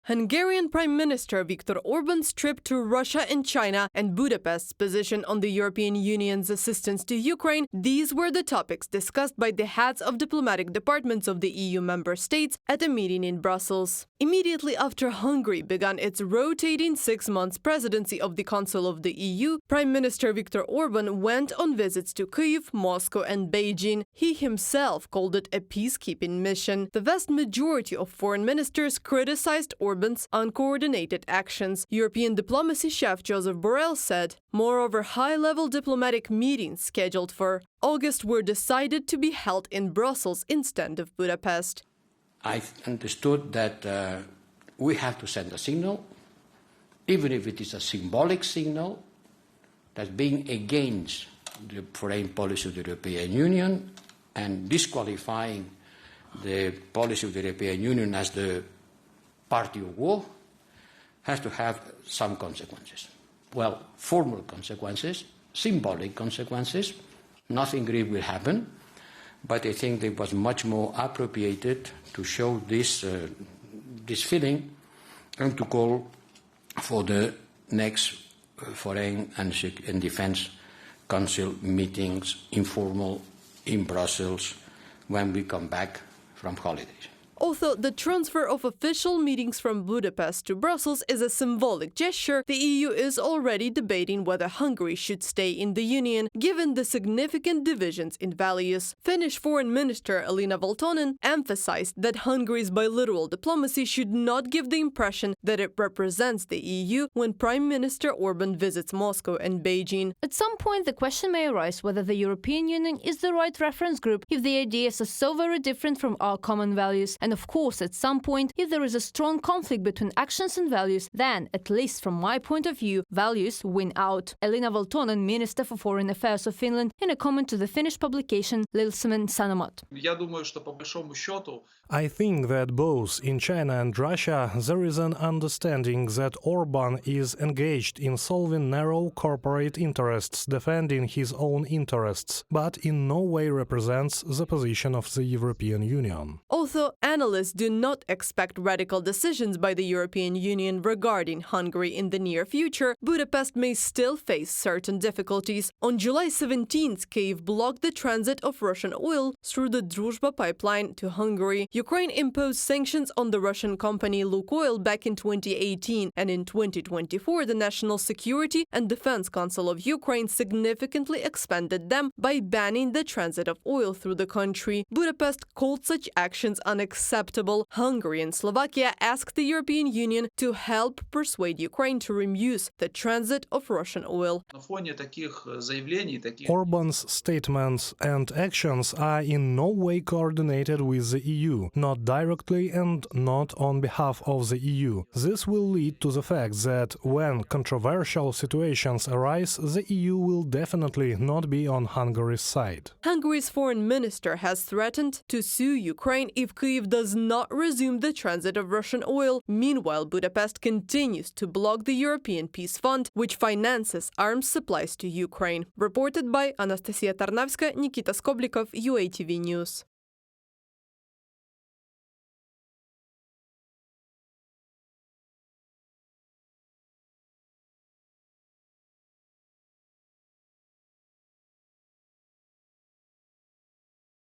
Hungarian Prime Minister Viktor Orbán's trip to Russia and China and Budapest's position on the European Union's assistance to Ukraine, these were the topics discussed by the heads of diplomatic departments of the EU member states at a meeting in Brussels. Immediately after Hungary began its rotating 6-month presidency of the Council of the EU, Prime Minister Viktor Orbán went on visits to Kyiv, Moscow and Beijing. He himself called it a peacekeeping mission. The vast majority of foreign ministers criticized Orbán's uncoordinated actions. European diplomacy chef Joseph Borrell said, moreover, high-level diplomatic meetings scheduled for August were decided to be held in Brussels instead of Budapest. I understood that we have to send a signal, even if it is a symbolic signal, that being against the foreign policy of the European Union and disqualifying the policy of the European Union as the party of war has to have some consequences. Well, formal consequences, symbolic consequences, nothing grave will happen, but I think it was much more appropriated to show this feeling and to call for the next Foreign and Defence Council meetings, informal, in Brussels, when we come back from holidays. Although the transfer of official meetings from Budapest to Brussels is a symbolic gesture, the EU is already debating whether Hungary should stay in the Union, given the significant divisions in values. Finnish Foreign Minister Elina Valtonen emphasized that Hungary's bilateral diplomacy should not give the impression that it represents the EU when Prime Minister Orbán visits Moscow and Beijing. At some point, the question may arise whether the European Union is the right reference group if the ideas are so very different from our common values. And of course, at some point, if there is a strong conflict between actions and values, then, at least from my point of view, values win out. Elina Valtonen, Minister for Foreign Affairs of Finland, in a comment to the Finnish publication Lilsamen Sanomat. I think that both in China and Russia there is an understanding that Orbán is engaged in solving narrow corporate interests, defending his own interests, but in no way represents the position of the European Union. Although analysts do not expect radical decisions by the European Union regarding Hungary in the near future, Budapest may still face certain difficulties. On July 17th, Kyiv blocked the transit of Russian oil through the Druzhba pipeline to Hungary. Ukraine imposed sanctions on the Russian company Lukoil back in 2018, and in 2024 the National Security and Defense Council of Ukraine significantly expanded them by banning the transit of oil through the country. Budapest called such actions unacceptable. Hungary and Slovakia asked the European Union to help persuade Ukraine to remuse the transit of Russian oil. Orbán's statements and actions are in no way coordinated with the EU, not directly and not on behalf of the EU. This will lead to the fact that when controversial situations arise, the EU will definitely not be on Hungary's side. Hungary's foreign minister has threatened to sue Ukraine if Kyiv does not resume the transit of Russian oil. Meanwhile, Budapest continues to block the European Peace Fund, which finances arms supplies to Ukraine. Reported by Anastasia Tarnavska, Nikita Skoblikov, UATV News.